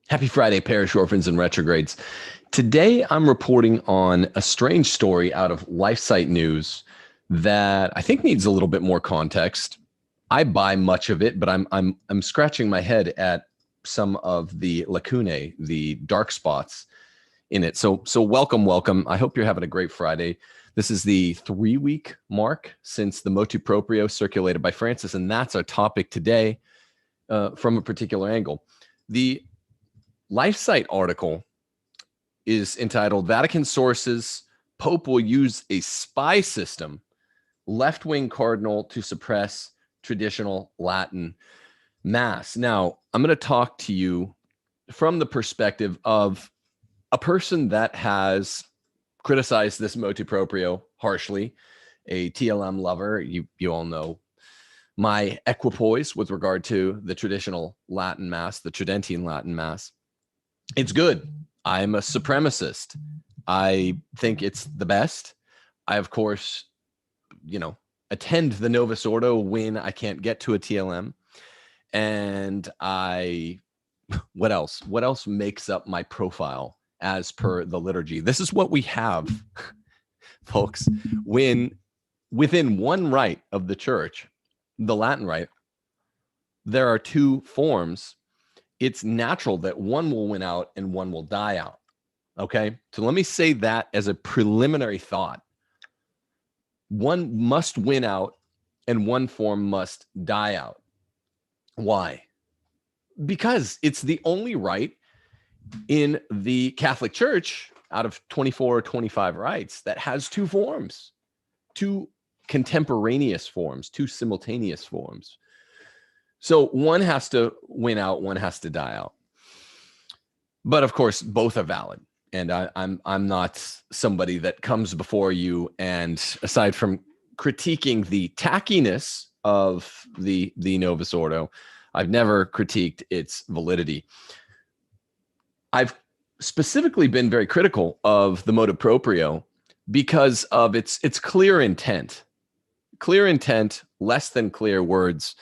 Happy Friday, parish orphans and retrogrades. Today, I'm reporting on a strange story out of Lifesite news that I think needs a little bit more context. I buy much of it, but I'm scratching my head at some of the lacunae, the dark spots in it. So welcome. I hope you're having a great Friday. This is the 3-week mark since the motu-proprio circulated by Francis, and that's our topic today from a particular angle. The Lifesite article is entitled Vatican Sources, Pope Will Use a Spy System, Left-Wing Cardinal to Suppress Traditional Latin Mass. Now, I'm going to talk to you from the perspective of a person that has criticized this motu-proprio harshly, a TLM lover. You all know my equipoise with regard to the traditional Latin Mass, the Tridentine Latin Mass. It's good. I'm a supremacist. I think it's the best. I, of course, attend the Novus Ordo when I can't get to a TLM. And what else? What else makes up my profile as per the liturgy? This is what we have, folks. When within one rite of the church, the Latin rite, there are two forms. It's natural that one will win out and one will die out. Okay. So let me say that as a preliminary thought. One must win out and one form must die out. Why? Because it's the only rite in the Catholic Church out of 24 or 25 rites that has two forms, two contemporaneous forms, two simultaneous forms. So one has to win out, one has to die out. But of course, both are valid. And I'm not somebody that comes before you and, aside from critiquing the tackiness of the Novus Ordo, I've never critiqued its validity. I've specifically been very critical of the motu-proprio because of its clear intent. Clear intent, less than clear words.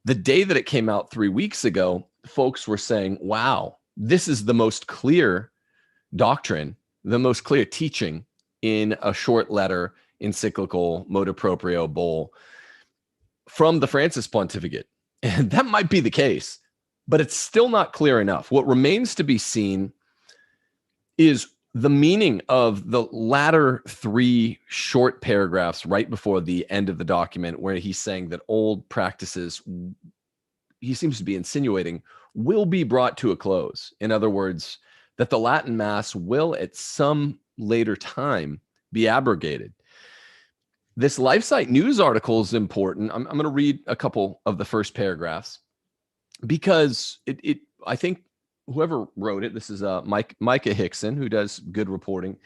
The day that it came out 3 weeks ago, folks were saying, wow, this is the most clear doctrine, the most clear teaching in a short letter encyclical motu-proprio bull from the Francis pontificate. And that might be the case, but it's still not clear enough. What remains to be seen is the meaning of the latter three short paragraphs right before the end of the document, where he's saying that old practices, he seems to be insinuating, will be brought to a close. In other words, that the Latin Mass will at some later time be abrogated. This Lifesite news article is important. I'm going to read a couple of the first paragraphs because I think whoever wrote it, this is Micah Hickson, who does good reporting,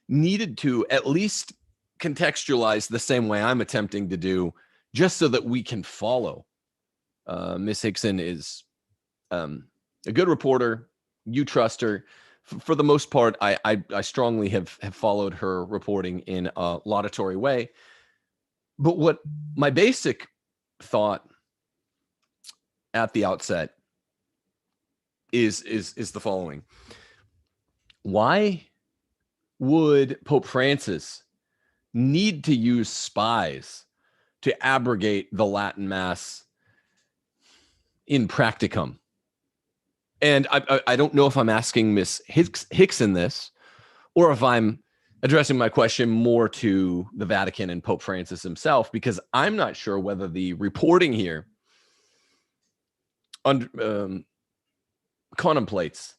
needed to at least contextualize the same way I'm attempting to do, just so that we can follow. Miss Hickson is a good reporter. You trust her. For the most part, I strongly have followed her reporting in a laudatory way. But what my basic thought at the outset is the following. Why would Pope Francis need to use spies to abrogate the Latin Mass in practicum? And I don't know if I'm asking Miss Hickson this, or if I'm addressing my question more to the Vatican and Pope Francis himself, because I'm not sure whether the reporting here contemplates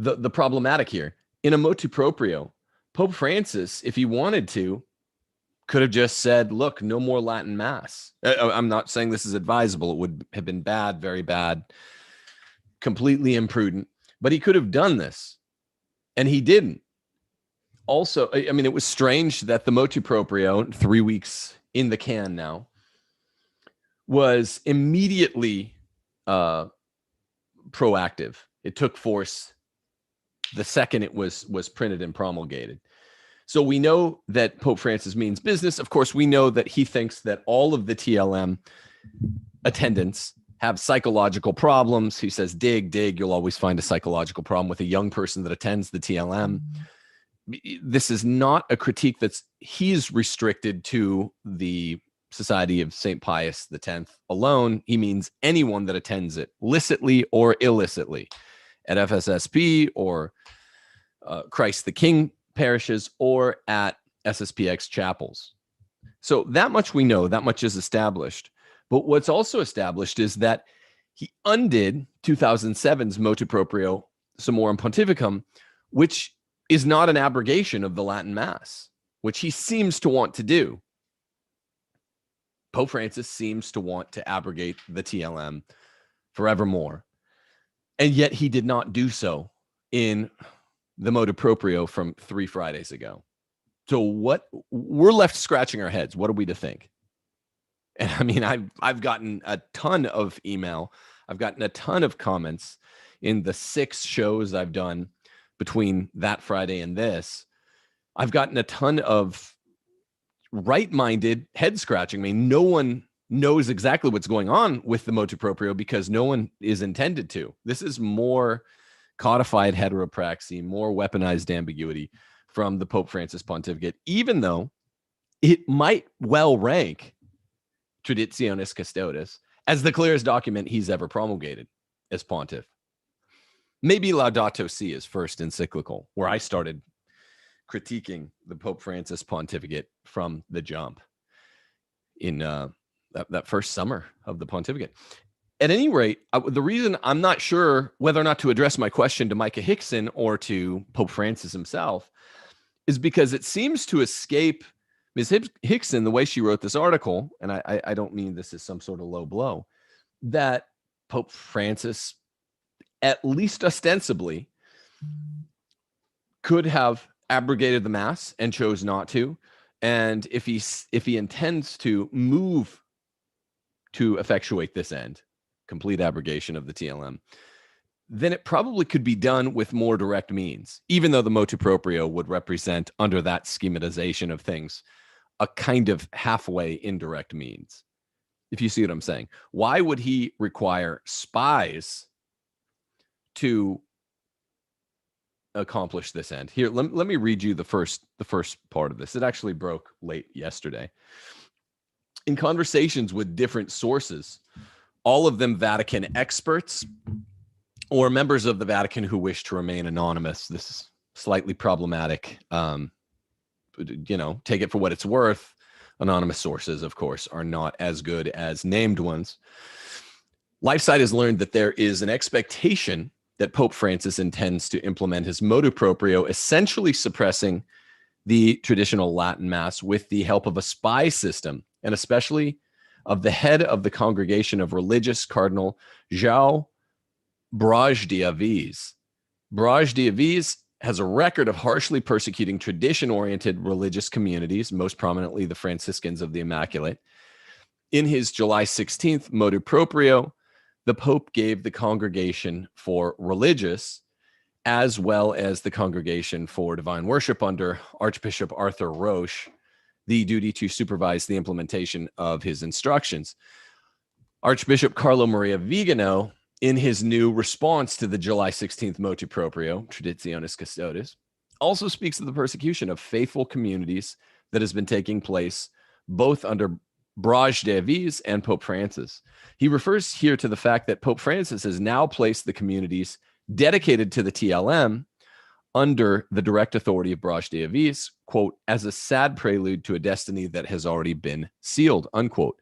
the problematic here. In a motu-proprio, Pope Francis, if he wanted to, could have just said, look, no more Latin Mass. I'm not saying this is advisable. It would have been bad, very bad, completely imprudent, but he could have done this, and he didn't. Also, I mean, it was strange that the motu-proprio, 3 weeks in the can now, was immediately proactive. It took force the second it was printed and promulgated. So we know that Pope Francis means business. Of course, we know that he thinks that all of the TLM attendants have psychological problems. He says, dig, you'll always find a psychological problem with a young person that attends the TLM. This is not a critique he's restricted to the Society of St. Pius X alone. He means anyone that attends it, licitly or illicitly, at FSSP or Christ the King parishes or at SSPX chapels. So that much we know, that much is established. But what's also established is that he undid 2007's motu-proprio Summorum Pontificum, which is not an abrogation of the Latin Mass, which he seems to want to do. Pope Francis seems to want to abrogate the TLM forevermore. And yet he did not do so in the motu-proprio from 3 Fridays ago. So we're left scratching our heads. What are we to think? And I mean, I've gotten a ton of email. I've gotten a ton of comments in the 6 shows I've done between that Friday and this. I've gotten a ton of right-minded head scratching. I mean, no one knows exactly what's going on with the motu-proprio because no one is intended to. This is more codified heteropraxy, more weaponized ambiguity from the Pope Francis pontificate, even though it might well rank Traditionis Custodes as the clearest document he's ever promulgated as pontiff. Maybe Laudato Si is first encyclical, where I started critiquing the Pope Francis pontificate from the jump in that first summer of the pontificate. At any rate, the reason I'm not sure whether or not to address my question to Micah Hickson or to Pope Francis himself is because it seems to escape Ms. Hickson, the way she wrote this article, and I don't mean this as some sort of low blow, that Pope Francis, at least ostensibly, could have abrogated the Mass and chose not to. And if he intends to move to effectuate this end, complete abrogation of the TLM, then it probably could be done with more direct means, even though the motu-proprio would represent, under that schematization of things, a kind of halfway indirect means, if you see what I'm saying. Why would he require spies to accomplish this end? Here, let me read you the first part of this. It actually broke late yesterday. In conversations with different sources, all of them Vatican experts or members of the Vatican who wish to remain anonymous. This is slightly problematic. Take it for what it's worth. Anonymous sources, of course, are not as good as named ones. Lifesite has learned that there is an expectation that Pope Francis intends to implement his motu-proprio, essentially suppressing the traditional Latin Mass with the help of a spy system, and especially of the head of the Congregation of Religious, Cardinal João Braz de Avis. Braz de Avis has a record of harshly persecuting tradition-oriented religious communities, most prominently the Franciscans of the Immaculate. In his July 16th motu-proprio, the Pope gave the Congregation for Religious, as well as the Congregation for Divine Worship under Archbishop Arthur Roche, the duty to supervise the implementation of his instructions. Archbishop Carlo Maria Vigano, in his new response to the July 16th motu-proprio, Traditionis Custodes, also speaks of the persecution of faithful communities that has been taking place both under Braz de Avis and Pope Francis. He refers here to the fact that Pope Francis has now placed the communities dedicated to the TLM under the direct authority of Braz de Avis, quote, as a sad prelude to a destiny that has already been sealed, unquote.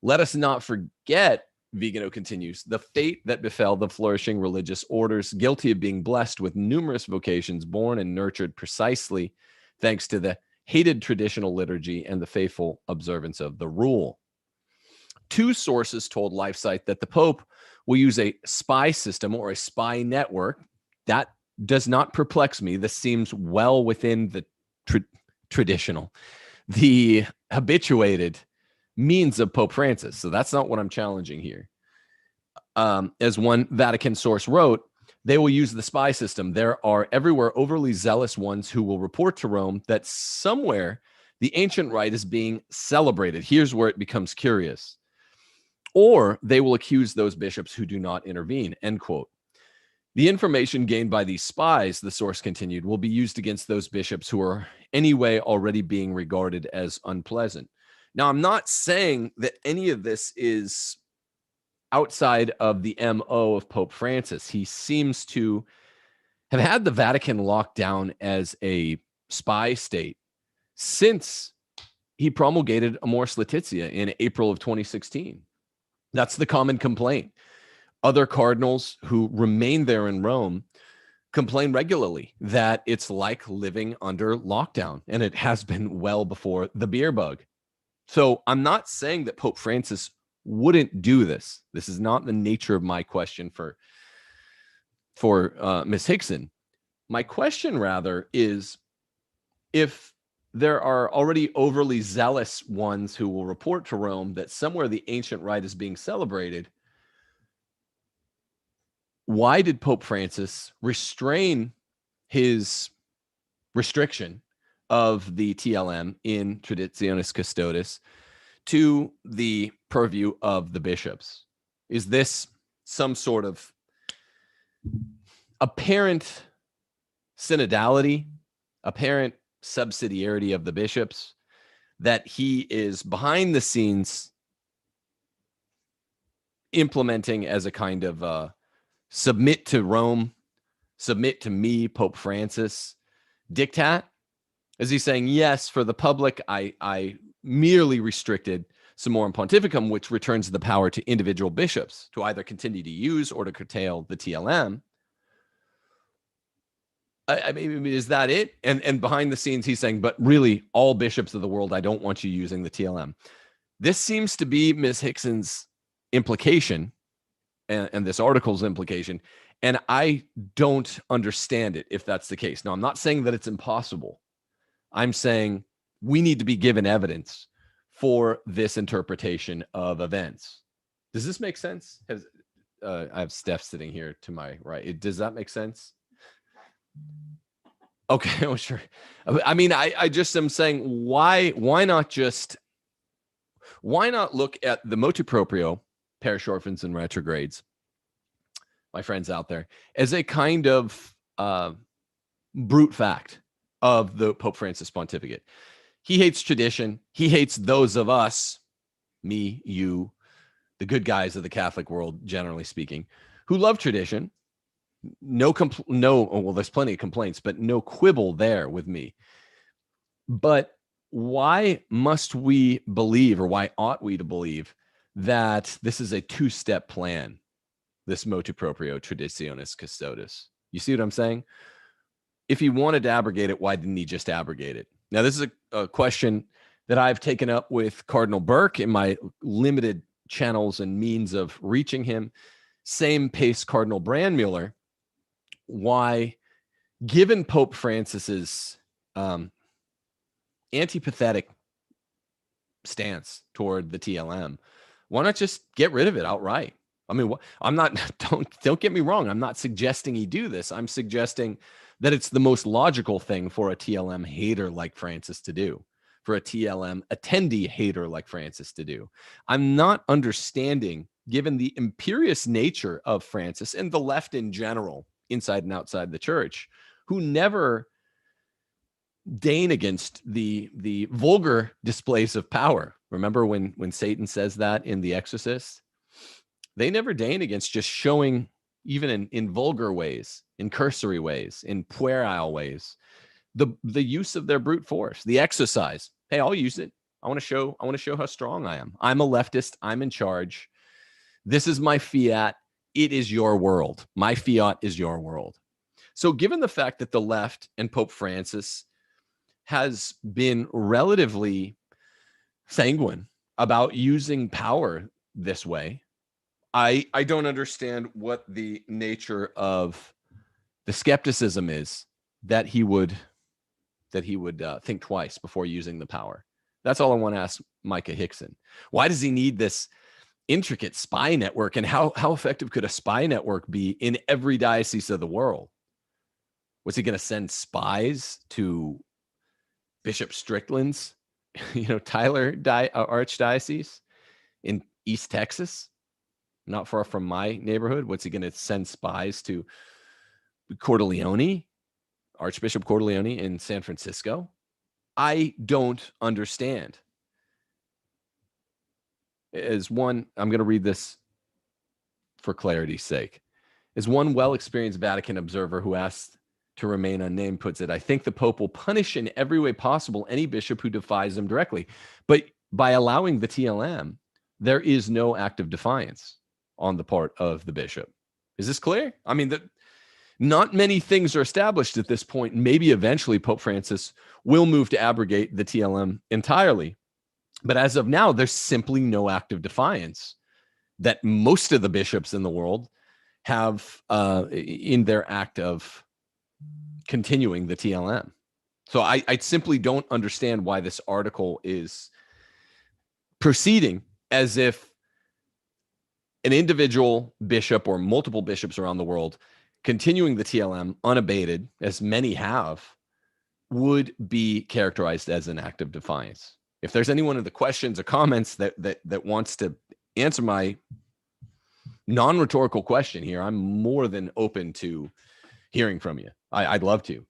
Let us not forget, Vigano continues, the fate that befell the flourishing religious orders guilty of being blessed with numerous vocations born and nurtured precisely thanks to the hated traditional liturgy and the faithful observance of the rule. 2 sources told Lifesite that the Pope will use a spy system or a spy network. That does not perplex me. This seems well within the traditional, the habituated means of Pope Francis. So that's not what I'm challenging here. As one Vatican source wrote, they will use the spy system. There are everywhere overly zealous ones who will report to Rome that somewhere the ancient rite is being celebrated. Here's where it becomes curious. or they will accuse those bishops who do not intervene, end quote. The information gained by these spies, the source continued, will be used against those bishops who are anyway already being regarded as unpleasant. Now, I'm not saying that any of this is outside of the MO of Pope Francis. He seems to have had the Vatican locked down as a spy state since he promulgated Amoris Laetitia in April of 2016. That's the common complaint. Other cardinals who remain there in Rome complain regularly that it's like living under lockdown, and it has been well before the beer bug. So I'm not saying that Pope Francis wouldn't do this. This is not the nature of my question for Ms. Hickson. My question rather is, if there are already overly zealous ones who will report to Rome that somewhere the ancient rite is being celebrated, why did Pope Francis restrain his restriction of the TLM in Traditionis Custodes to the purview of the bishops? Is this some sort of apparent synodality, apparent subsidiarity of the bishops, that he is behind the scenes implementing as a kind of submit to Rome, submit to me, Pope Francis, diktat? Is he saying, yes, for the public, I merely restricted Summorum Pontificum, which returns the power to individual bishops to either continue to use or to curtail the TLM? I mean, is that it? And behind the scenes, he's saying, but really, all bishops of the world, I don't want you using the TLM. This seems to be Ms. Hickson's implication, and this article's implication, and I don't understand it if that's the case. Now, I'm not saying that it's impossible. I'm saying we need to be given evidence for this interpretation of events. Does this make sense? I have Steph sitting here to my right. Does that make sense? Okay, well, sure. I mean, I just am saying, why not look at the motu-proprio, parish orphans and retrogrades, my friends out there, as a kind of brute fact of the Pope Francis pontificate. He hates tradition. He hates those of us, me, you, the good guys of the Catholic world, generally speaking, who love tradition. Well, there's plenty of complaints, but no quibble there with me. But why must we believe, or why ought we to believe, that this is a two-step plan, this motu-proprio Traditionis Custodes? You see what I'm saying? If he wanted to abrogate it, why didn't he just abrogate it? Now, this is a question that I've taken up with Cardinal Burke in my limited channels and means of reaching him. Same pace, Cardinal Brandmuller. Why, given Pope Francis's antipathetic stance toward the TLM, why not just get rid of it outright? I mean, I'm not, don't get me wrong. I'm not suggesting he do this. I'm suggesting that it's the most logical thing for a TLM hater like Francis to do, for a TLM attendee hater like Francis to do. I'm not understanding, given the imperious nature of Francis and the left in general, inside and outside the church, who never deign against the vulgar displays of power. Remember when Satan says that in The Exorcist? They never deign against just showing, even in vulgar ways, in cursory ways, in puerile ways, the use of their brute force, the exercise. Hey, I'll use it. I want to show how strong I am. I'm a leftist. I'm in charge. This is my fiat. It is your world. My fiat is your world. So given the fact that the left and Pope Francis has been relatively sanguine about using power this way, I don't understand what the nature of the skepticism is that he would think twice before using the power. That's all I want to ask Micah Hickson. Why does he need this intricate spy network, and how effective could a spy network be in every diocese of the world? Was he going to send spies to Bishop Strickland's, Tyler Archdiocese in East Texas, not far from my neighborhood. What's he going to send spies to Cordileone, Archbishop Cordileone in San Francisco? I don't understand. As one, I'm going to read this for clarity's sake. As one well-experienced Vatican observer who asked to remain unnamed puts it, I think the Pope will punish in every way possible any bishop who defies him directly. But by allowing the TLM, there is no act of defiance on the part of the bishop. Is this clear? I mean, not many things are established at this point. Maybe eventually Pope Francis will move to abrogate the TLM entirely. But as of now, there's simply no act of defiance that most of the bishops in the world have in their act of continuing the TLM. So I simply don't understand why this article is proceeding as if an individual bishop or multiple bishops around the world continuing the TLM unabated, as many have, would be characterized as an act of defiance. If there's anyone in the questions or comments that wants to answer my non-rhetorical question here, I'm more than open to hearing from you. I'd love to.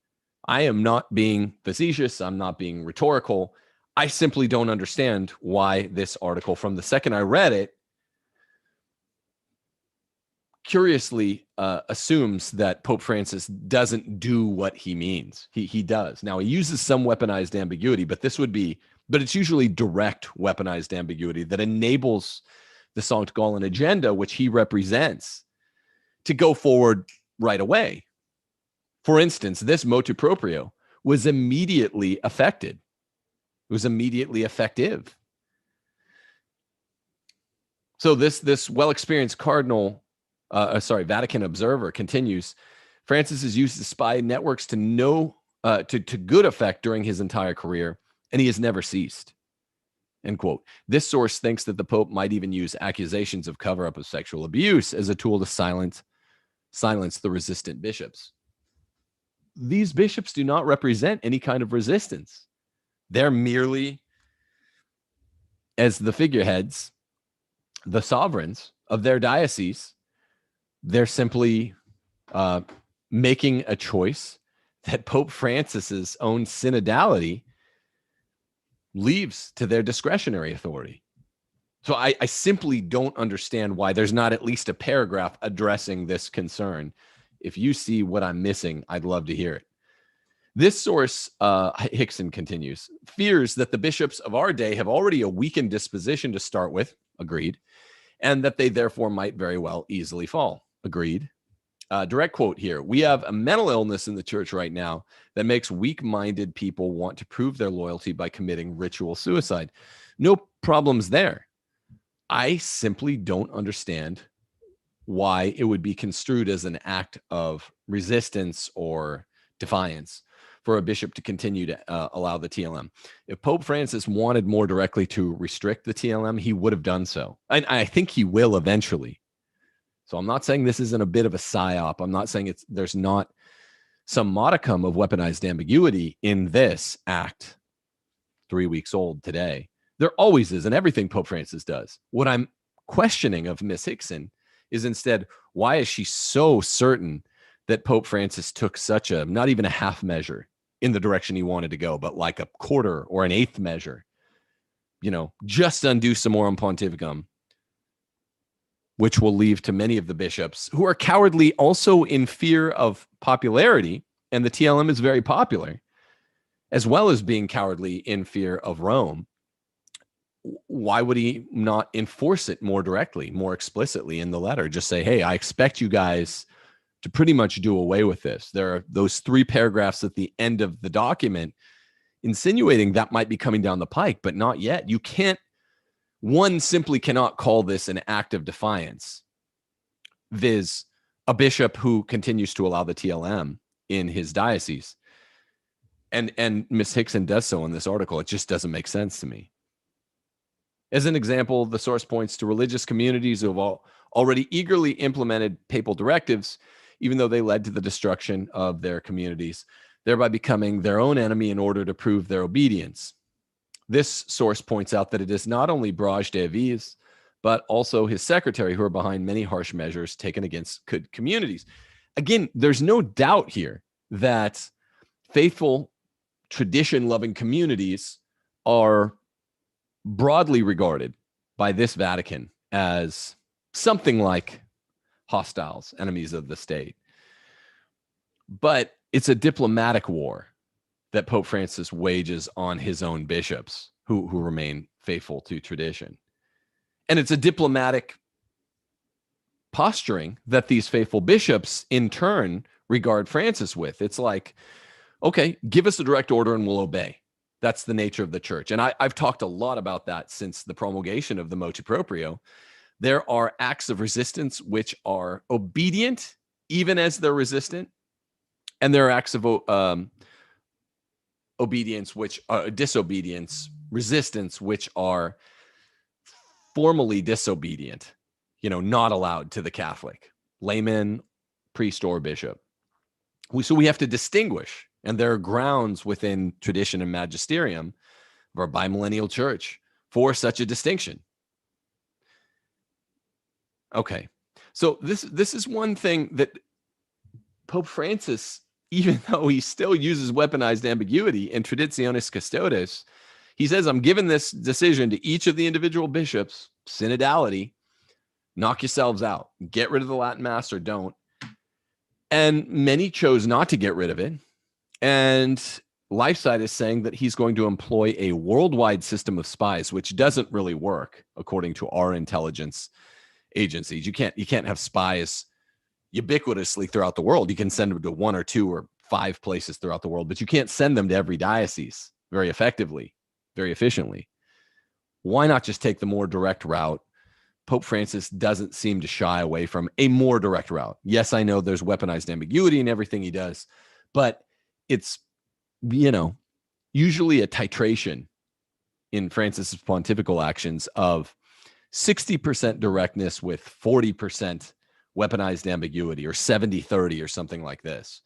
I am not being facetious. I'm not being rhetorical. I simply don't understand why this article, from the second I read it, curiously assumes that Pope Francis doesn't do what he means. He does. Now, he uses some weaponized ambiguity, but it's usually direct weaponized ambiguity that enables the Sankt Gallen agenda, which he represents, to go forward right away. For instance, this motu-proprio was immediately affected. It was immediately effective. So this well-experienced Vatican observer continues, Francis has used the spy networks to good effect during his entire career, and he has never ceased. End quote. This source thinks that the Pope might even use accusations of cover-up of sexual abuse as a tool to silence the resistant bishops. These bishops do not represent any kind of resistance. They're merely, as the figureheads, the sovereigns of their diocese. They're simply making a choice that Pope Francis's own synodality leaves to their discretionary authority. So I simply don't understand why there's not at least a paragraph addressing this concern. If you see what I'm missing, I'd love to hear it. This source, Hickson continues, fears that the bishops of our day have already a weakened disposition to start with, agreed, and that they therefore might very well easily fall, agreed. Direct quote here, we have a mental illness in the church right now that makes weak-minded people want to prove their loyalty by committing ritual suicide. No problems there. I simply don't understand why it would be construed as an act of resistance or defiance for a bishop to continue to allow the TLM. If Pope Francis wanted more directly to restrict the TLM, he would have done so. And I think he will eventually. So I'm not saying this isn't a bit of a psyop. I'm not saying there's not some modicum of weaponized ambiguity in this act, 3 weeks old today. There always is in everything Pope Francis does. What I'm questioning of Miss Hickson is instead, why is she so certain that Pope Francis took such a, not even a half measure in the direction he wanted to go, but like a quarter or an eighth measure, just undo Summorum Pontificum, which will leave to many of the bishops who are cowardly also in fear of popularity, and the TLM is very popular, as well as being cowardly in fear of Rome. Why would he not enforce it more directly, more explicitly in the letter? Just say, hey, I expect you guys to pretty much do away with this. There are those 3 paragraphs at the end of the document insinuating that might be coming down the pike, but not yet. One simply cannot call this an act of defiance, viz. A bishop who continues to allow the TLM in his diocese. And Ms. Hickson does so in this article. It just doesn't make sense to me. As an example, the source points to religious communities who have already eagerly implemented papal directives, even though they led to the destruction of their communities, thereby becoming their own enemy in order to prove their obedience. This source points out that it is not only Brage de Aviz, but also his secretary, who are behind many harsh measures taken against communities. Again, there's no doubt here that faithful, tradition-loving communities are broadly regarded by this Vatican as something like hostiles, enemies of the state. But it's a diplomatic war that Pope Francis wages on his own bishops who remain faithful to tradition. And it's a diplomatic posturing that these faithful bishops in turn regard Francis with. It's like, okay, give us a direct order and we'll obey. That's the nature of the church. And I've talked a lot about that since the promulgation of the motu-proprio. There are acts of resistance which are obedient even as they're resistant. And there are acts of obedience, which are disobedience, resistance, which are formally disobedient, not allowed to the Catholic, layman, priest, or bishop. So we have to distinguish, and there are grounds within tradition and magisterium of our bimillennial church for such a distinction. Okay, so this is one thing that Pope Francis, even though he still uses weaponized ambiguity in Traditionis Custodes, he says, I'm giving this decision to each of the individual bishops, synodality, knock yourselves out, get rid of the Latin Mass or don't. And many chose not to get rid of it. And Lifesite is saying that he's going to employ a worldwide system of spies, which doesn't really work according to our intelligence agencies. You can't have spies ubiquitously throughout the world. You can send them to 1 or 2 or 5 places throughout the world, but you can't send them to every diocese very effectively, very efficiently. Why not just take the more direct route? Pope Francis doesn't seem to shy away from a more direct route. Yes, I know there's weaponized ambiguity in everything he does, but it's, usually a titration in Francis's pontifical actions of 60% directness with 40% weaponized ambiguity, or 70-30 or something like this.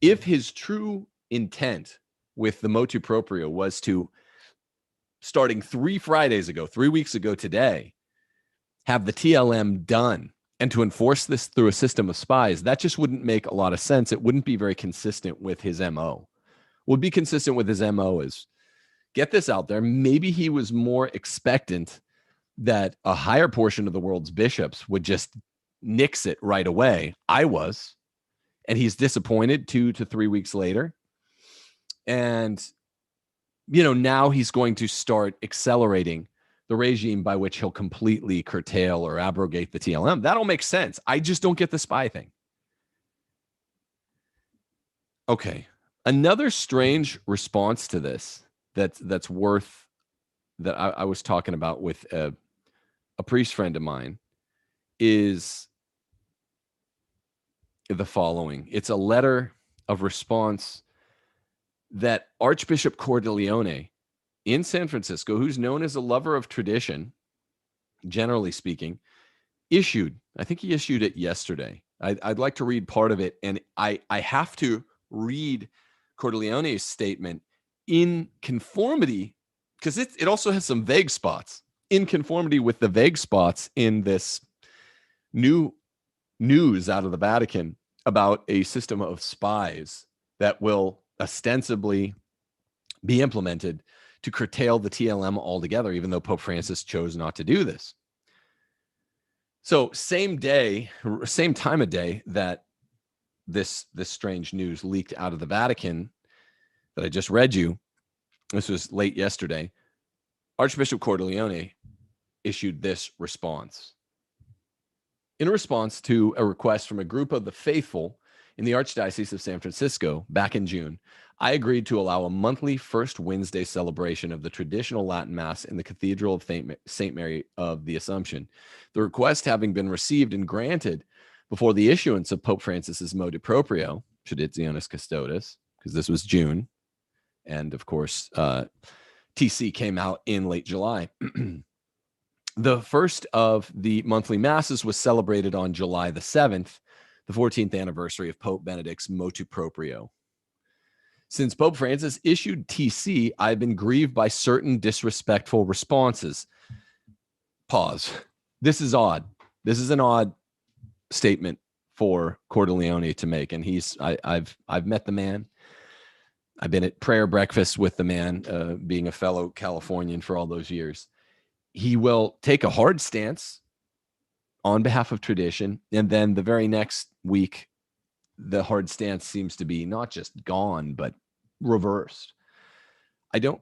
If his true intent with the motu proprio was to, starting 3 weeks ago today, have the TLM done and to enforce this through a system of spies, that just wouldn't make a lot of sense. It wouldn't be very consistent with his MO. What would be consistent with his MO is get this out there. Maybe he was more expectant that a higher portion of the world's bishops would just nix it right away. I was, and he's disappointed 2 to 3 weeks later. And, now he's going to start accelerating the regime by which he'll completely curtail or abrogate the TLM. That'll make sense. I just don't get the spy thing. Okay. Another strange response to this that's worth, that I was talking about with a priest friend of mine, is the following. It's a letter of response that Archbishop Cordileone in San Francisco, who's known as a lover of tradition, generally speaking, issued. I think he issued it yesterday. I'd like to read part of it, and I have to read Cordileone's statement in conformity, because it also has some vague spots, in conformity with the vague spots in this new news out of the Vatican about a system of spies that will ostensibly be implemented to curtail the TLM altogether, even though Pope Francis chose not to do this. So same time of day that this strange news leaked out of the Vatican that I just read you, this was late yesterday, Archbishop Cordileone issued this response. In response to a request from a group of the faithful in the Archdiocese of San Francisco back in June, I agreed to allow a monthly first Wednesday celebration of the traditional Latin Mass in the Cathedral of St. Mary of the Assumption. The request having been received and granted before the issuance of Pope Francis's motu proprio, Traditionis Custodes, because this was June, and of course, TC came out in late July. The first of the monthly masses was celebrated on July the 7th, the 14th anniversary of Pope Benedict's motu proprio. Since Pope Francis issued TC, I've been grieved by certain disrespectful responses. Pause. This is odd. This is an odd statement for Cordileone to make. And I've met the man. I've been at prayer breakfast with the man, being a fellow Californian for all those years. He will take a hard stance on behalf of tradition. And then the very next week, the hard stance seems to be not just gone, but reversed. I don't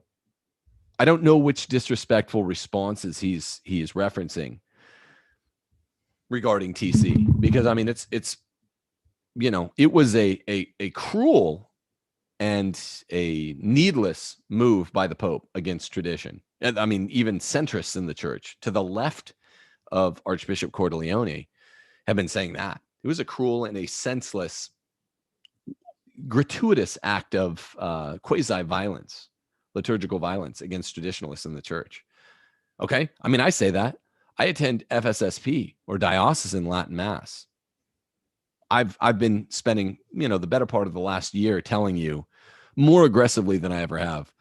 know which disrespectful responses he's referencing regarding TC, because I mean, it's, it was a cruel and a needless move by the Pope against tradition. And I mean, even centrists in the church to the left of Archbishop Cordileone have been saying that it was a cruel and a senseless, gratuitous act of quasi-violence, liturgical violence against traditionalists in the church. Okay. I mean, I say that. I attend FSSP, or diocesan Latin Mass. I've been spending, the better part of the last year telling you more aggressively than I ever have.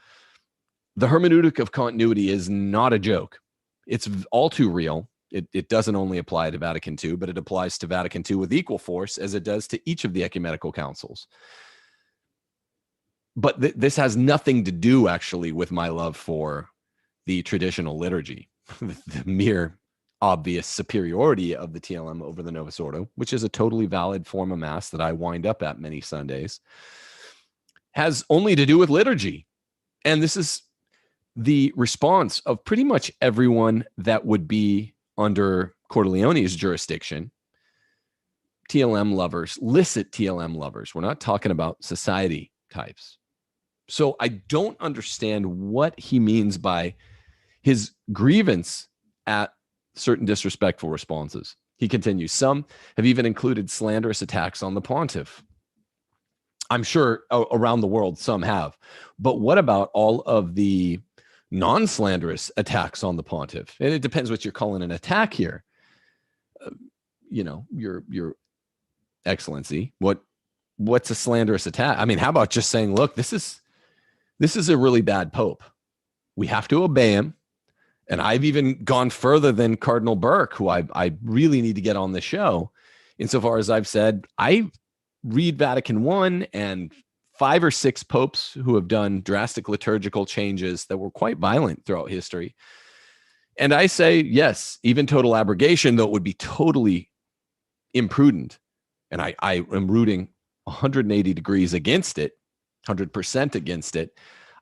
The hermeneutic of continuity is not a joke. It's all too real. It doesn't only apply to Vatican II, but it applies to Vatican II with equal force as it does to each of the ecumenical councils. But this has nothing to do actually with my love for the traditional liturgy, the mere obvious superiority of the TLM over the Novus Ordo, which is a totally valid form of Mass that I wind up at many Sundays, has only to do with liturgy. And this is the response of pretty much everyone that would be under Cordileone's jurisdiction. TLM lovers, licit TLM lovers. We're not talking about society types. So I don't understand what he means by his grievance at certain disrespectful responses. He continues, some have even included slanderous attacks on the pontiff. I'm sure around the world some have. But what about all of the non-slanderous attacks on the pontiff? And it depends what you're calling an attack here. Your Excellency, what's a slanderous attack? I mean, how about just saying, look, this is a really bad pope. We have to obey him. And I've even gone further than Cardinal Burke, who I really need to get on the show, insofar as I've said, I read Vatican I and 5 or 6 popes who have done drastic liturgical changes that were quite violent throughout history. And I say, yes, even total abrogation, though it would be totally imprudent. And I am rooting 180 degrees against it, 100% against it.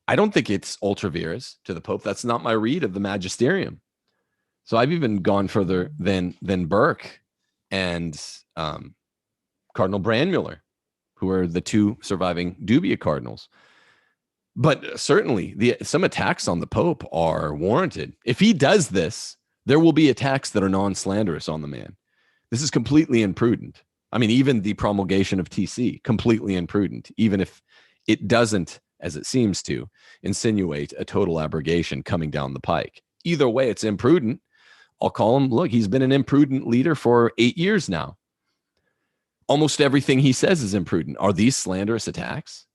I don't think it's ultra vires to the Pope. That's not my read of the magisterium. So I've even gone further than Burke and Cardinal Brandmuller, who are the 2 surviving dubia cardinals. But certainly some attacks on the Pope are warranted. If he does this, there will be attacks that are non-slanderous on the man. This is completely imprudent. I mean, even the promulgation of TC, completely imprudent, even if it doesn't, as it seems to, insinuate a total abrogation coming down the pike. Either way, it's imprudent. I'll call him, look, he's been an imprudent leader for 8 years now. Almost everything he says is imprudent. Are these slanderous attacks?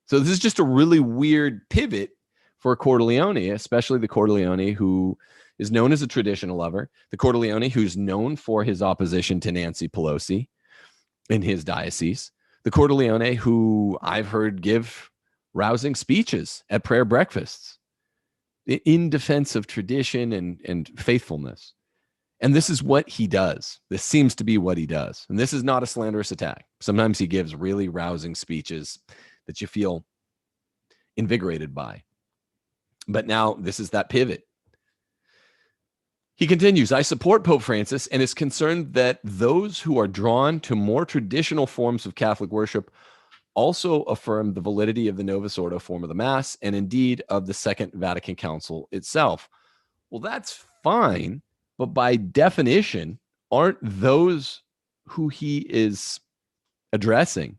So this is just a really weird pivot for Cordileone, especially the Cordileone who is known as a traditional lover, the Cordileone who's known for his opposition to Nancy Pelosi in his diocese, the Cordileone who I've heard give rousing speeches at prayer breakfasts in defense of tradition and faithfulness. And this is what he does. This seems to be what he does. And this is not a slanderous attack. Sometimes he gives really rousing speeches that you feel invigorated by. But now this is that pivot. He continues, I support Pope Francis and is concerned that those who are drawn to more traditional forms of Catholic worship also affirm the validity of the Novus Ordo form of the Mass and indeed of the Second Vatican Council itself. Well, that's fine, but by definition, aren't those who he is addressing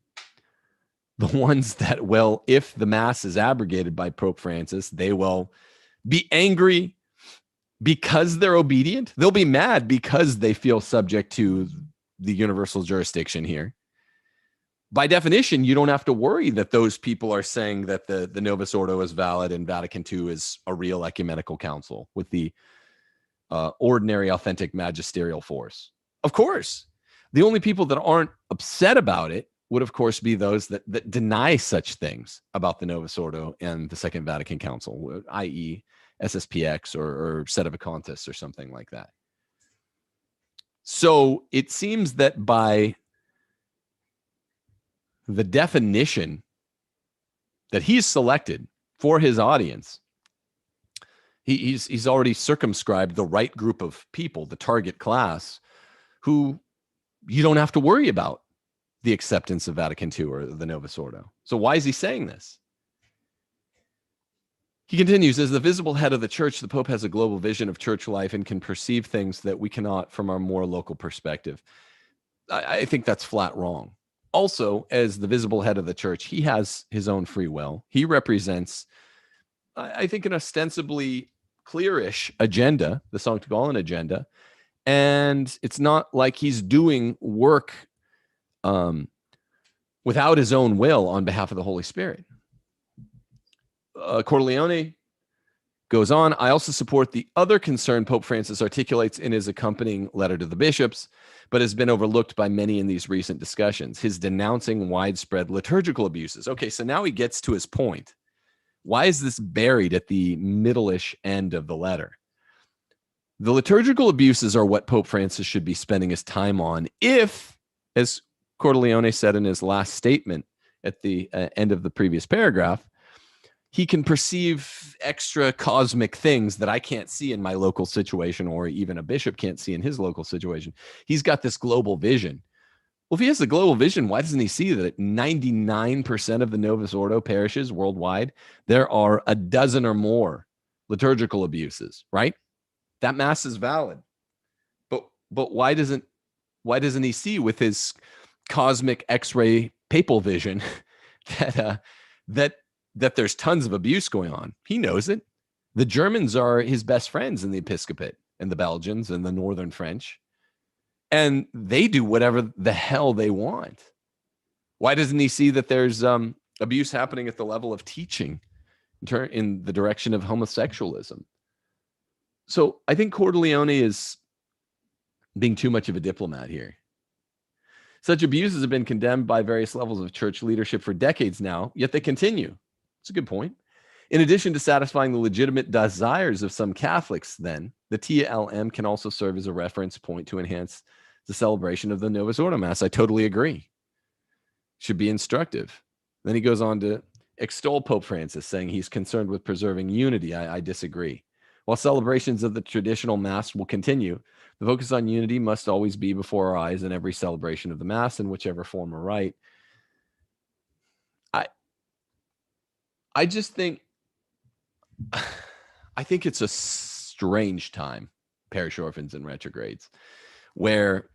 the ones that, well, if the Mass is abrogated by Pope Francis, they will be angry because they're obedient? They'll be mad because they feel subject to the universal jurisdiction here. By definition, you don't have to worry that those people are saying that the Novus Ordo is valid and Vatican II is a real ecumenical council with the ordinary, authentic magisterial force. Of course, the only people that aren't upset about it would, of course, be those that deny such things about the Novus Ordo and the Second Vatican Council, i.e. SSPX or Sedevacantists or something like that. So it seems that by the definition that he's selected for his audience, he's already circumscribed the right group of people, the target class, who you don't have to worry about the acceptance of Vatican II or the Novus Ordo. So why is he saying this? He continues, as the visible head of the church, the Pope has a global vision of church life and can perceive things that we cannot from our more local perspective. I think that's flat wrong. Also, as the visible head of the church, he has his own free will. He represents, I think, an ostensibly clearish agenda, the Sancta Gaulen agenda. And it's not like he's doing work without his own will on behalf of the Holy Spirit. Cordileone goes on, I also support the other concern Pope Francis articulates in his accompanying letter to the bishops, but has been overlooked by many in these recent discussions, his denouncing widespread liturgical abuses. Okay, so now he gets to his point. Why is this buried at the middle-ish end of the letter? The liturgical abuses are what Pope Francis should be spending his time on if, as Cordileone said in his last statement at the end of the previous paragraph, he can perceive extra cosmic things that I can't see in my local situation, or even a bishop can't see in his local situation. He's got this global vision. Well, if he has the global vision, why doesn't he see that at 99% of the Novus Ordo parishes worldwide, there are a dozen or more liturgical abuses, right? That mass is valid. But why doesn't he see with his cosmic X-ray papal vision that there's tons of abuse going on? He knows it. The Germans are his best friends in the episcopate, and the Belgians and the Northern French. And they do whatever the hell they want. Why doesn't he see that there's abuse happening at the level of teaching in the direction of homosexualism? So I think Cordileone is being too much of a diplomat here. Such abuses have been condemned by various levels of church leadership for decades now, yet they continue. It's a good point. In addition to satisfying the legitimate desires of some Catholics, then, the TLM can also serve as a reference point to enhance the celebration of the Novus Ordo Mass. I totally agree. Should be instructive. Then he goes on to extol Pope Francis, saying he's concerned with preserving unity. I disagree. While celebrations of the traditional Mass will continue, the focus on unity must always be before our eyes in every celebration of the Mass, in whichever form or rite. I just think, it's a strange time, parish orphans and retrogrades, where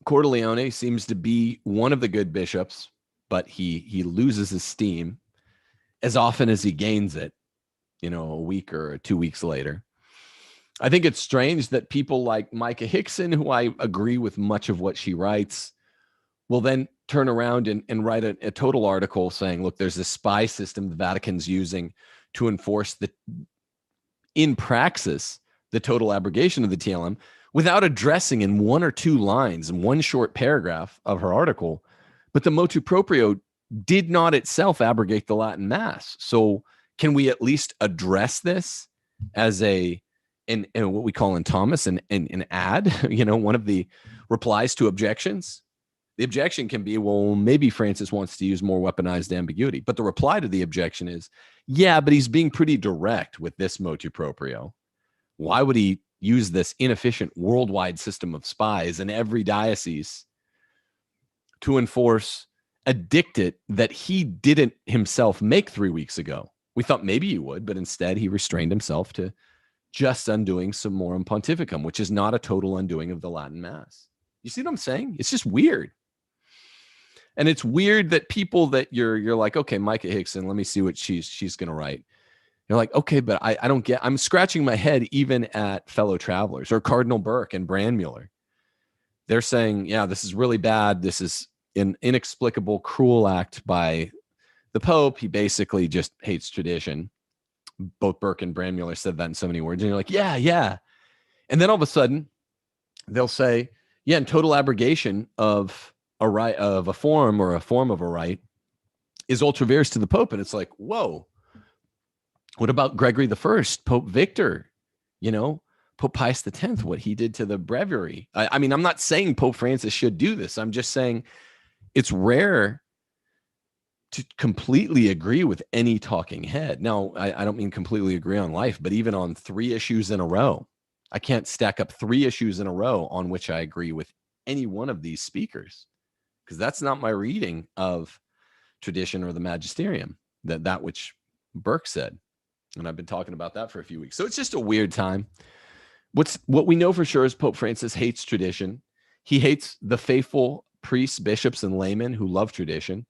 Cordileone seems to be one of the good bishops, but he loses his steam as often as he gains it, a week or 2 weeks later. I think it's strange that people like Micah Hickson, who I agree with much of what she writes, will then turn around and write a total article saying, look, there's this spy system the Vatican's using to enforce in praxis, the total abrogation of the TLM, without addressing in 1 or 2 lines, in one short paragraph of her article. But the motu-proprio did not itself abrogate the Latin Mass. So can we at least address this as in what we call in Thomas an ad, one of the replies to objections? The objection can be, well, maybe Francis wants to use more weaponized ambiguity. But the reply to the objection is, yeah, but he's being pretty direct with this motu-proprio. Why would he use this inefficient worldwide system of spies in every diocese to enforce a dictate that he didn't himself make 3 weeks ago? We thought maybe he would, but instead he restrained himself to just undoing Summorum Pontificum, which is not a total undoing of the Latin Mass. You see what I'm saying? It's just weird. And it's weird that people that you're like, okay, Micah Hickson, let me see what she's going to write. You're like, okay, but I don't get, I'm scratching my head even at fellow travelers or Cardinal Burke and Brandmuller. They're saying, yeah, this is really bad. This is an inexplicable, cruel act by the Pope. He basically just hates tradition. Both Burke and Brandmuller said that in so many words. And you're like, yeah, yeah. And then all of a sudden, they'll say, yeah, and total abrogation of a right of a form or a form of a right is ultra vires to the Pope. And it's like, whoa, what about Gregory the First, Pope Victor, Pope Pius X, what he did to the breviary? I mean, I'm not saying Pope Francis should do this. I'm just saying it's rare to completely agree with any talking head. Now, I don't mean completely agree on life, but even on 3 issues in a row, I can't stack up 3 issues in a row on which I agree with any one of these speakers, because that's not my reading of tradition or the magisterium, that which Burke said. And I've been talking about that for a few weeks. So it's just a weird time. What we know for sure is Pope Francis hates tradition. He hates the faithful priests, bishops, and laymen who love tradition.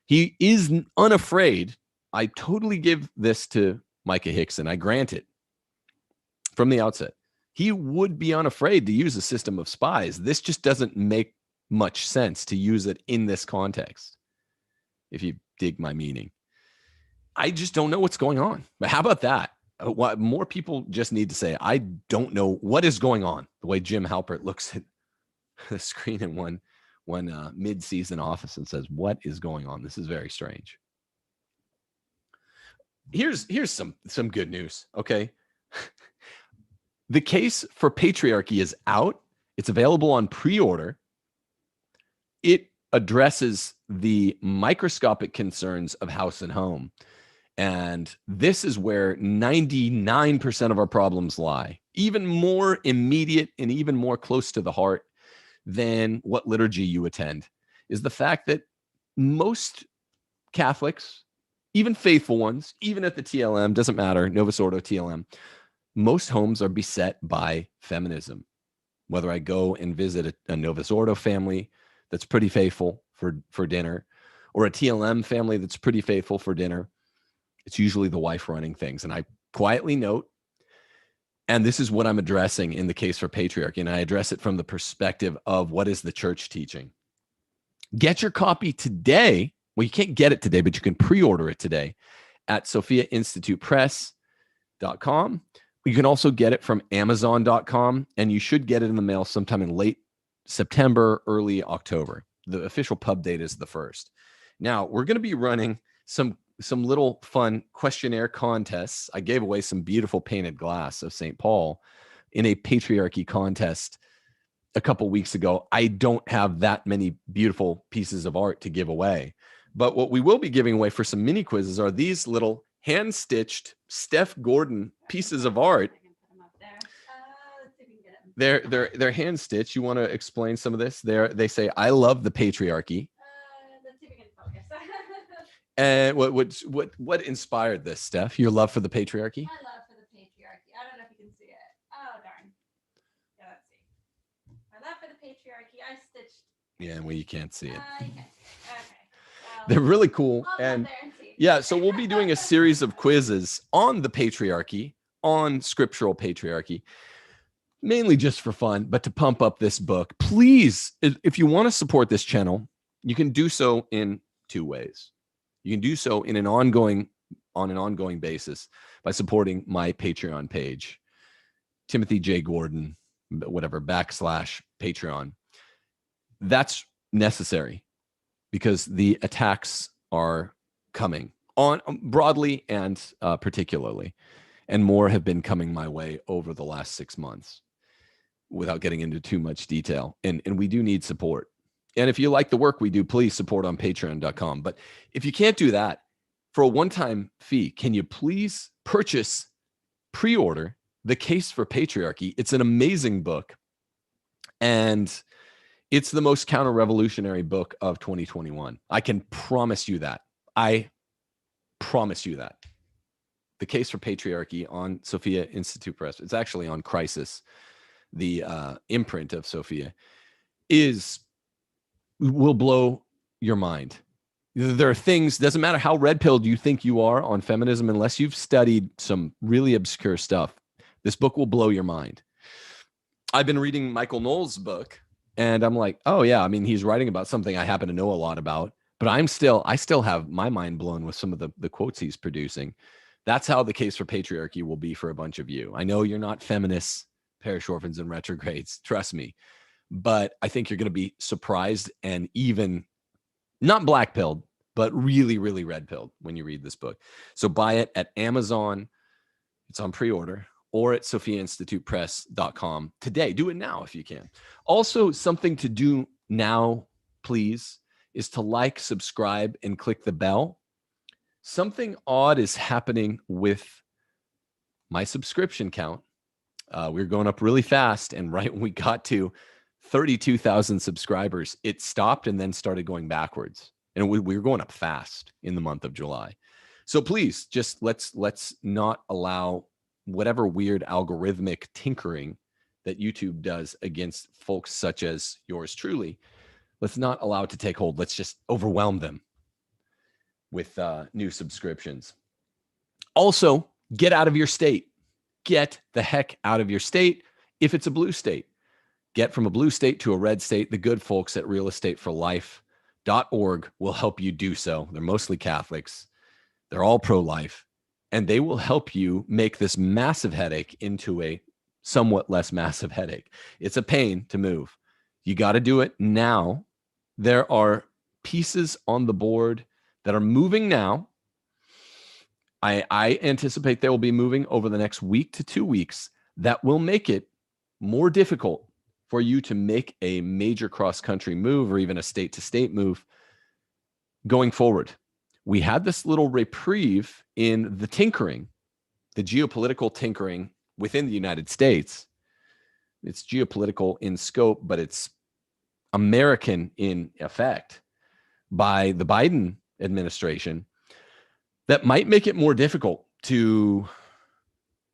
He is unafraid. I totally give this to Micah Hickson. I grant it from the outset. He would be unafraid to use a system of spies. This just doesn't make much sense to use it in this context, if you dig my meaning. I just don't know what's going on. But how about that? What more people just need to say, I don't know what is going on. The way Jim Halpert looks at the screen in one mid-season office and says, what is going on? This is very strange. Here's some good news. Okay. The case for patriarchy is out. It's available on pre-order. It addresses the microscopic concerns of house and home. And this is where 99% of our problems lie, even more immediate and even more close to the heart than what liturgy you attend, is the fact that most Catholics, even faithful ones, even at the TLM, doesn't matter, Novus Ordo, TLM, most homes are beset by feminism. Whether I go and visit a Novus Ordo family that's pretty faithful for dinner, or a TLM family that's pretty faithful for dinner, it's usually the wife running things. And I quietly note, and this is what I'm addressing in the case for patriarchy, and I address it from the perspective of what is the church teaching. Get your copy today. Well, you can't get it today, but you can pre-order it today at sophiainstitutepress.com. You can also get it from amazon.com, and you should get it in the mail sometime in late September, early October. The official pub date is the 1st. Now, we're going to be running some little fun questionnaire contests. I gave away some beautiful painted glass of St. Paul in a patriarchy contest a couple weeks ago. I don't have that many beautiful pieces of art to give away. But what we will be giving away for some mini quizzes are these little hand-stitched Steph Gordon pieces of art. They're hand-stitched. You want to explain some of this? They say, I love the patriarchy. Let's see if we can focus. And what inspired this, Steph? Your love for the patriarchy? My love for the patriarchy. I don't know if you can see it. Oh, darn. Yeah, let's see. My love for the patriarchy. I stitched. Yeah, well, you can't see it. You can't see it. Okay. Well, they're really cool. I'll And go there and see. yeah, so we'll be doing a series of quizzes on the patriarchy, on scriptural patriarchy, mainly just for fun, but to pump up this book. Please, if you want to support this channel, you can do so in 2 ways. You can do so on an ongoing basis by supporting my Patreon page, Timothy J. Gordon, whatever, /Patreon. That's necessary because the attacks are coming on broadly and particularly, and more have been coming my way over the last 6 months without getting into too much detail. And we do need support. And if you like the work we do, please support on patreon.com. But if you can't do that, for a one-time fee, can you please pre-order The Case for Patriarchy? It's an amazing book. And it's the most counter-revolutionary book of 2021. I can promise you that. I promise you that. The Case for Patriarchy on Sophia Institute Press. It's actually on Crisis, the imprint of Sophia, will blow your mind. There are things, doesn't matter how red-pilled you think you are on feminism, unless you've studied some really obscure stuff, this book will blow your mind. I've been reading Michael Knowles' book, and I'm like, oh yeah, I mean, he's writing about something I happen to know a lot about, but I still have my mind blown with some of the quotes he's producing. That's how the case for patriarchy will be for a bunch of you. I know you're not feminists, parish orphans, and retrogrades, trust me, but I think you're going to be surprised and even not black-pilled, but really, really red-pilled when you read this book. So buy it at Amazon. It's on pre-order, or at sophiainstitutepress.com today. Do it now if you can. Also, something to do now, please, is to like, subscribe, and click the bell. Something odd is happening with my subscription count. We're going up really fast, and right when we got to 32,000 subscribers, it stopped and then started going backwards. And we were going up fast in the month of July. So please, just let's not allow whatever weird algorithmic tinkering that YouTube does against folks such as yours truly. Let's not allow it to take hold. Let's just overwhelm them with new subscriptions. Also, get out of your state. Get the heck out of your state if it's a blue state. Get from a blue state to a red state. The good folks at realestateforlife.org will help you do so. They're mostly Catholics. They're all pro-life, and they will help you make this massive headache into a somewhat less massive headache. It's a pain to move. You got to do it now. There are pieces on the board that are moving now. I anticipate they will be moving over the next week to 2 weeks. That will make it more difficult for you to make a major cross-country move or even a state-to-state move going forward. We had this little reprieve in the tinkering, the geopolitical tinkering within the United States. It's geopolitical in scope, but it's American in effect by the Biden administration that might make it more difficult to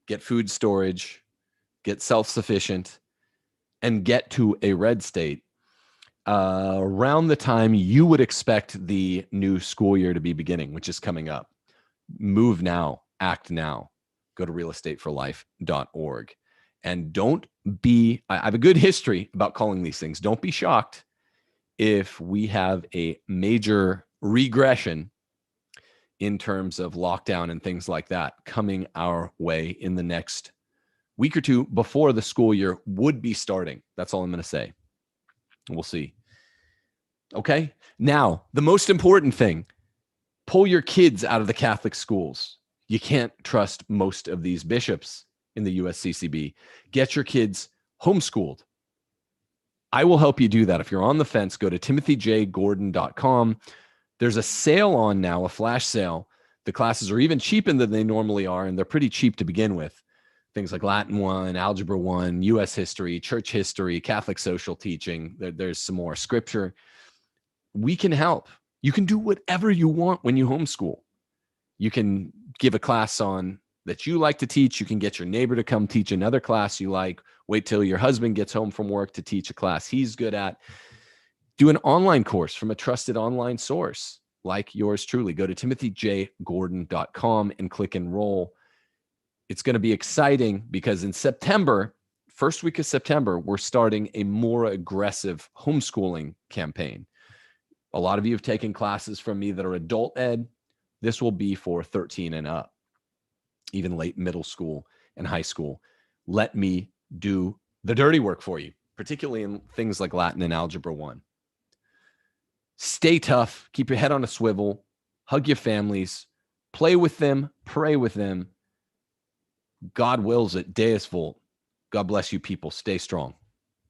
get food storage, get self-sufficient, and get to a red state around the time you would expect the new school year to be beginning, which is coming up. Move now, act now. Go to realestateforlife.org. And don't be, I have a good history about calling these things. Don't be shocked if we have a major regression in terms of lockdown and things like that coming our way in the next week or two before the school year would be starting. That's all I'm going to say. We'll see. Okay. Now, the most important thing, pull your kids out of the Catholic schools. You can't trust most of these bishops in the USCCB. Get your kids homeschooled. I will help you do that. If you're on the fence, go to timothyjgordon.com. There's a sale on now, a flash sale. The classes are even cheaper than they normally are, and they're pretty cheap to begin with. Things like Latin 1, Algebra 1, U.S. history, church history, Catholic social teaching. There's some more scripture. We can help. You can do whatever you want when you homeschool. You can give a class on that you like to teach. You can get your neighbor to come teach another class you like. Wait till your husband gets home from work to teach a class he's good at. Do an online course from a trusted online source like yours truly. Go to timothyjgordon.com and click enroll. It's going to be exciting because in September, first week of September, we're starting a more aggressive homeschooling campaign. A lot of you have taken classes from me that are adult ed. This will be for 13 and up, even late middle school and high school. Let me do the dirty work for you, particularly in things like Latin and Algebra 1. Stay tough. Keep your head on a swivel. Hug your families. Play with them. Pray with them. God wills it. Deus Vult. God bless you people. Stay strong.